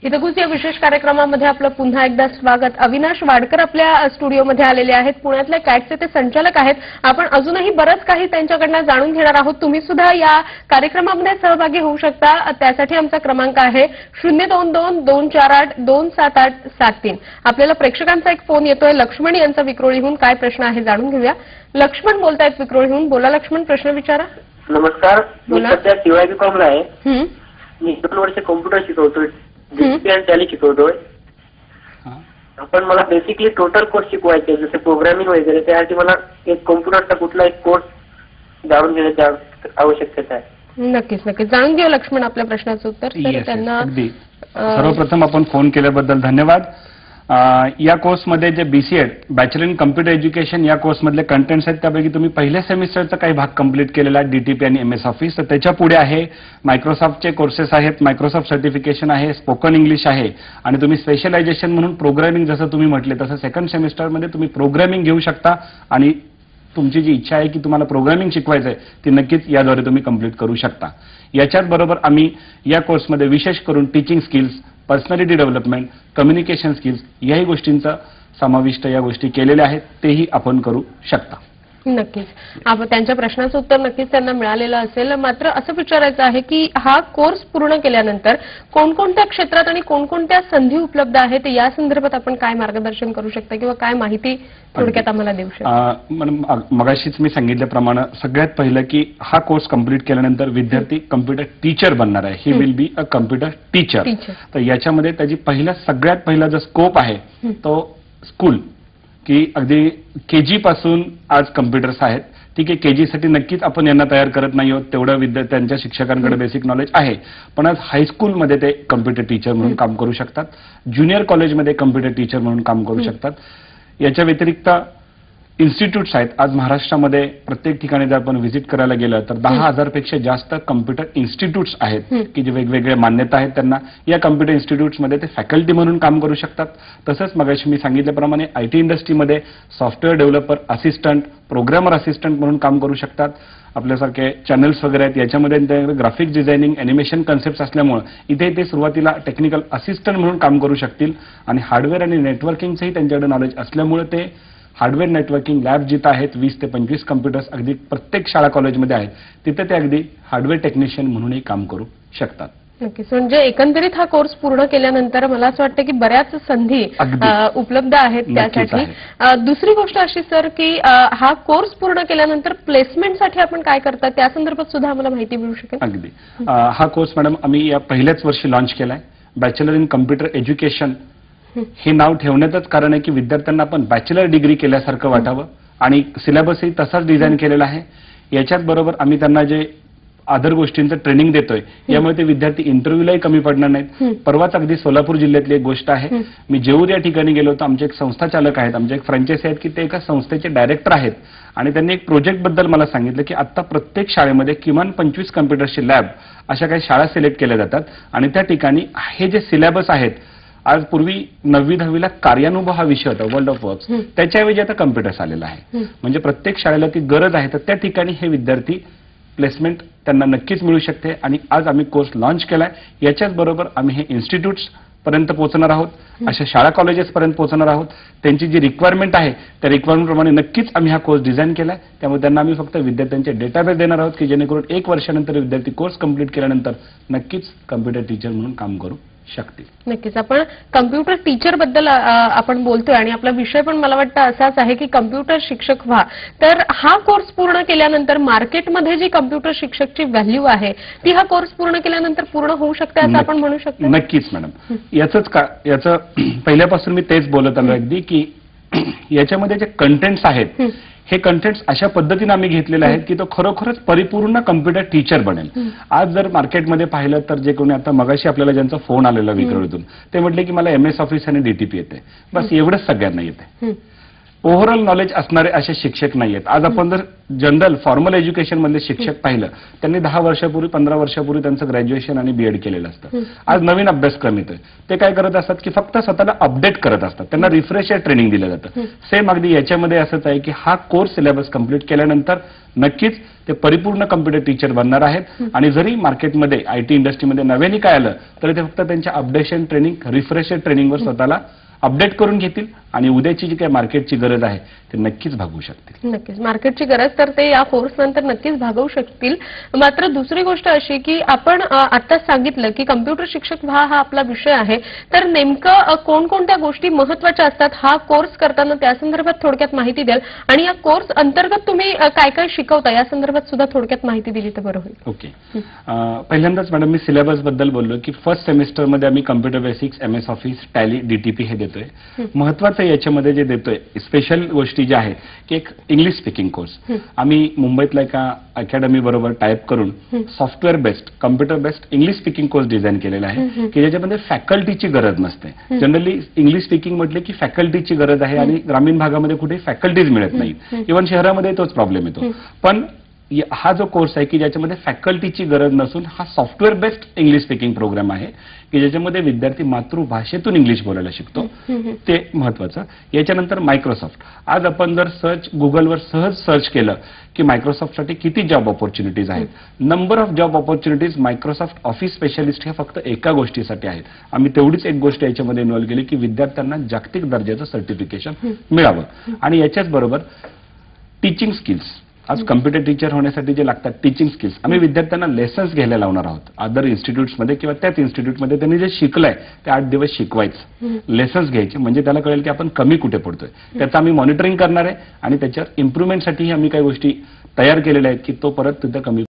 हितगुज या विशेष कार्यक्रमामध्ये आपलं पुन्हा एकदा स्वागत। अविनाश वाडकर आपल्या स्टुडिओमध्ये आलेले आहेत। पुण्यातल्या कॅटचे ते संचालक आहेत। आपण अजूनही बरंच काही त्यांच्याकडून जाणून घेणार आहोत। तुम्ही सुद्धा या कार्यक्रमामध्ये सहभागी होऊ शकता। त्यासाठी आमचा क्रमांक आहे 022-248-27873। आपल्याला प्रेक्षकांचा एक फोन येतोय। लक्ष्मण यांचा विक्रोळीहून काय प्रश्न आहे जाणून घेऊया। लक्ष्मण बोलतायत विक्रोळीहून। बोला लक्ष्मण, प्रश्न विचारा। नमस्कार, मी सध्या टीवायबी कॉमला आहे। मी 2 वर्ष कॉम्प्युटर शिकवतोय, डीसीपी आणि टॅली शिकवतोय। पण मला बेसिकली टोटल कोर्स शिकवायचे, जसे प्रोग्रामिंग वगैरे, त्यासाठी मला एक कॉम्प्युटरचा कुठला एक कोर्स जाणून घेण्याची आवश्यकता आहे। नक्कीच नक्कीच जाणून घेऊ लक्ष्मण आपल्या प्रश्नाचं उत्तर। तर त्यांना सर्वप्रथम आपण फोन केल्याबद्दल धन्यवाद। या कोर्समध्ये जे बीसीएड बॅचलर इन कम्प्युटर एज्युकेशन या कोर्समधले कंटेंट्स आहेत, त्यापैकी तुम्ही पहिल्या सेमिस्टरचा काही भाग कंप्लीट केलेला आहे, डीटीपी आणि एमएस ऑफिस। तर त्याच्या पुढे आहे मायक्रोसॉफ्टचे कोर्सेस आहेत, मायक्रोसॉफ्ट सर्टिफिकेशन आहे, स्पोकन इंग्लिश आहे आणि तुम्ही स्पेशलायझेशन म्हणून प्रोग्रामिंग, जसं तुम्ही म्हटले तसं सेकंड सेमिस्टरमध्ये तुम्ही प्रोग्रामिंग घेऊ शकता आणि तुमची जी इच्छा आहे की तुम्हाला प्रोग्रामिंग शिकवायचं आहे ती नक्कीच याद्वारे तुम्ही कंप्लीट करू शकता। याच्याच बरोबर आम्ही या कोर्समध्ये विशेष करून teaching skills, personality development, communication skills याही गोष्टींचा समाविष्ट या गोष्टी केलेल्या आहेत, तेही आपण करू शकता। नक्कीच आपण त्यांच्या प्रश्नाचं उत्तर नक्कीच त्यांना मिळालेलं असेल। मात्र असं विचारायचं आहे की हा कोर्स पूर्ण केल्यानंतर कोणकोणत्या क्षेत्रात आणि कोणकोणत्या संधी उपलब्ध आहेत या संदर्भात आपण काय मार्गदर्शन करू शकता किंवा काय माहिती थोडक्यात आम्हाला देऊ शकता? मगाशीच मी सांगितल्याप्रमाणे सगळ्यात पहिलं की हा कोर्स कंप्लीट केल्यानंतर विद्यार्थी कम्प्युटर टीचर बनणार आहे। He will be a computer teacher. तर याच्यामध्ये त्याची सगळ्यात पहिला जो स्कोप आहे तो स्कूल की अगदी केजी पासून आज कम्प्युटर्स आहेत। ठीक आहे, केजी साठी नक्कीच आपण यांना तयार करत नाही आहोत, तेवढं विद्यार्थ्यांच्या शिक्षकांकडे बेसिक नॉलेज आहे, पण आज हायस्कूलमध्ये ते कम्प्युटर टीचर म्हणून काम करू शकतात, ज्युनियर कॉलेजमध्ये कम्प्युटर टीचर म्हणून काम करू शकतात। याच्या व्यतिरिक्त इन्स्टिट्यूट्स आहेत। आज महाराष्ट्रामध्ये प्रत्येक ठिकाणी जर आपण व्हिजिट करायला गेलं तर 10,000 पेक्षा जास्त कम्प्युटर इन्स्टिट्यूट्स आहेत की जे वेगवेगळे मान्यता आहेत त्यांना। या कम्प्युटर इन्स्टिट्यूट्समध्ये ते फॅकल्टी म्हणून काम करू शकतात। तसंच मगाशी मी सांगितल्याप्रमाणे आयटी इंडस्ट्रीमध्ये software developer assistant, programmer assistant म्हणून काम करू शकतात। आपल्यासारखे चॅनल्स वगैरे आहेत, याच्यामध्ये ग्राफिक्स डिझायनिंग, अॅनिमेशन कन्सेप्ट असल्यामुळे इथे ते सुरुवातीला टेक्निकल असिस्टंट म्हणून काम करू शकतील आणि हार्डवेअर आणि नेटवर्किंगचंही त्यांच्याकडे नॉलेज असल्यामुळे ते हार्डवेअर नेटवर्किंग लॅब जिथं आहेत 20 ते 25 कम्प्युटर्स अगदी प्रत्येक शाळा कॉलेजमध्ये आहेत, तिथे ते अगदी हार्डवेअर टेक्निशियन म्हणूनही काम करू शकतात। नक्कीच, म्हणजे एकंदरीत हा कोर्स पूर्ण केल्यानंतर मला असं वाटतं की बऱ्याच संधी उपलब्ध आहेत त्यासाठी। दुसरी गोष्ट अशी सर की हा कोर्स पूर्ण केल्यानंतर प्लेसमेंटसाठी आपण काय करता त्या संदर्भात सुद्धा आम्हाला माहिती मिळू शकेल? अगदी हा कोर्स मॅडम आम्ही या पहिल्याच वर्षी लॉन्च केलाय। बॅचलर इन कम्प्युटर एज्युकेशन हे नाव ठेवण्याचंच कारण आहे की विद्यार्थ्यांना आपण बॅचलर डिग्री केल्यासारखं वाटावं आणि सिलेबसही तसाच डिझाईन केलेला आहे। याच्याच बरोबर आम्ही त्यांना जे अदर गोष्टींचं ट्रेनिंग देतोय, यामुळे ते विद्यार्थी इंटरव्ह्यूलाही कमी पडणार नाहीत। परवाच अगदी सोलापूर जिल्ह्यातली एक गोष्ट आहे, मी जेऊर या ठिकाणी गेलो होतो। आमचे एक संस्था चालक आहेत, आमचे एक फ्रँचायसी आहेत की ते एका संस्थेचे डायरेक्टर आहेत आणि त्यांनी एक प्रोजेक्ट बद्दल मला सांगितलं की आता प्रत्येक शाळेमध्ये किमान 25 कम्प्युटरची लॅब अशा काही शाळा सिलेक्ट केल्या जातात आणि त्या ठिकाणी हे जे सिलेबस आहेत, आज पूर्वी 9वी-10वीला कार्यानुभव हा विषय होता, वर्ल्ड ऑफ वर्क्स, त्याच्याऐवजी आता कम्प्युटर्स आलेला आहे। म्हणजे प्रत्येक शाळेला ती गरज आहे, तर त्या ठिकाणी हे विद्यार्थी प्लेसमेंट त्यांना नक्कीच मिळू शकते आणि आज आम्ही कोर्स लॉन्च केलाय। याच्याच बरोबर आम्ही हे इन्स्टिट्यूट्स पर्यंत पोहोचणार आहोत, अशा शाळा कॉलेजेस पर्यंत पोहोचणार आहोत। त्यांची जी रिक्वायरमेंट आहे त्या रिक्वायरमेंटप्रमाणे नक्कीच आम्ही हा कोर्स डिझाईन केलाय। त्यामुळे त्यांना आम्ही फक्त विद्यार्थ्यांचे डेटाबेस देणार आहोत की जेणेकरून 1 वर्षानंतर विद्यार्थी कोर्स कंप्लीट केल्यानंतर नक्कीच कम्प्युटर टीचर म्हणून काम करू शकतील। नक्कीच आपण कम्प्युटर टीचर बद्दल आपण बोलतोय आणि आपला विषय पण मला वाटतं असाच आहे की कम्प्युटर शिक्षक व्हा। तर हा कोर्स पूर्ण केल्यानंतर मार्केटमध्ये जी कम्प्युटर शिक्षकची व्हॅल्यू आहे ती हा कोर्स पूर्ण केल्यानंतर पूर्ण होऊ शकते असं आपण म्हणू शकतो? नक्कीच मॅडम, याचं पहिल्यापासून मी तेच बोलत आलो अगदी की याच्यामध्ये जे कंटेंट्स आहेत हे कंटेंट्स अशा पद्धतीने आम्ही घेतलेले आहेत की तो खरोखरच परिपूर्ण कम्प्युटर टीचर बनेल। आज जर मार्केटमध्ये पाहिलं तर जे कोणी आता मगाशी आपल्याला ज्यांचा फोन आलेला विक्रोळीतून, ते म्हटले की मला एमएस ऑफिस आणि डीटीपी येते, बस एवढंच सगळ्यांना येते। ओव्हरऑल नॉलेज असणारे असे शिक्षक नाहीयेत. आज आपण जर जनरल फॉर्मल एज्युकेशन मधले शिक्षक पाहिलं, त्यांनी 10 वर्षापूर्वी 15 वर्षापूर्वी त्यांचं ग्रॅज्युएशन आणि बीएड केलेलं असतं. आज नवीन अभ्यासक्रम येतोय, ते काय करत असतात की फक्त स्वतःला अपडेट करत असतात, त्यांना रिफ्रेशर ट्रेनिंग दिलं जातं. सेम अगदी याच्यामध्ये असंच आहे की हा कोर्स सिलेबस कंप्लीट केल्यानंतर नक्कीच ते परिपूर्ण कम्प्युटर टीचर बनणार आहेत. आणि जरी मार्केटमध्ये आयटी इंडस्ट्रीमध्ये नव्याने काय आलं तरी ते फक्त त्यांच्या अपडेशन ट्रेनिंग रिफ्रेशर ट्रेनिंगवर स्वतःला अपडेट करून घेतील आणि उद्याची जी काही मार्केटची गरज आहे ते नक्कीच भागवू शकतील. नक्कीच मार्केटची गरज तर ते या कोर्स नंतर नक्कीच भागवू शकतील. मात्र दुसरी गोष्ट अशी की आपण आताच सांगितलं की कम्प्युटर शिक्षक हा आपला विषय आहे, तर नेमकं कोणकोणत्या गोष्टी महत्वाच्या असतात हा कोर्स करताना त्या संदर्भात थोडक्यात माहिती द्याल आणि या कोर्स अंतर्गत तुम्ही काय काय शिकवता या संदर्भात सुद्धा थोडक्यात माहिती दिली तर बरं होईल. ओके, पहिल्यांदाच मॅडम मी सिलेबस बद्दल बोललो की फर्स्ट सेमिस्टरमध्ये आम्ही computer basics, MS office, tally, DTP हे देतोय. महत्वाचं याच्यामध्ये जे देतोय स्पेशल गोष्टी ज्या आहेत की एक इंग्लिश स्पीकिंग कोर्स आम्ही मुंबईतल्या एका अकॅडमी बरोबर टाईप करून software based computer based English speaking course design केलेला आहे की ज्याच्यामध्ये फॅकल्टीची गरज नसते. जनरली इंग्लिश स्पीकिंग म्हटले की फॅकल्टीची गरज आहे आणि ग्रामीण भागामध्ये कुठे फॅकल्टीज मिळत नाहीत. इव्हन शहरामध्ये तोच प्रॉब्लेम येतो. पण हा जो कोर्स आहे की ज्याच्यामध्ये फॅकल्टीची गरज नसून हा software based English speaking program आहे की ज्याच्यामध्ये विद्यार्थी मातृभाषेतून इंग्लिश बोलायला शिकतो, ते महत्वाचं. याच्यानंतर मायक्रोसॉफ्ट. आज आपण जर गुगलवर सहज सर्च केलं की मायक्रोसॉफ्टसाठी किती जॉब ऑपॉर्च्युनिटीज आहेत, number of job opportunities Microsoft office specialist हे फक्त एका गोष्टीसाठी आहेत. आम्ही तेवढीच एक गोष्ट याच्यामध्ये इन्व्हॉल्व केली की विद्यार्थ्यांना जागतिक दर्जाचं सर्टिफिकेशन मिळावं. आणि याच्याच बरोबर टीचिंग स्किल्स. आज कम्प्युटर टीचर होण्यासाठी जे लागतात टीचिंग स्किल्स आम्ही विद्यार्थ्यांना लेसन्स घ्यायला लावणार आहोत. अदर इन्स्टिट्यूट्समध्ये किंवा त्याच इन्स्टिट्यूटमध्ये त्यांनी जे शिकलंय ते 8 दिवस शिकवायचं, लेसन्स घ्यायचे, म्हणजे त्याला कळेल की आपण कमी कुठे पडतोय. त्याचं आम्ही मॉनिटरिंग करणार आहे आणि त्याच्यावर इम्प्रुव्हमेंटसाठी आम्ही काही गोष्टी तयार केलेल्या आहेत की तो परत तिथं कमी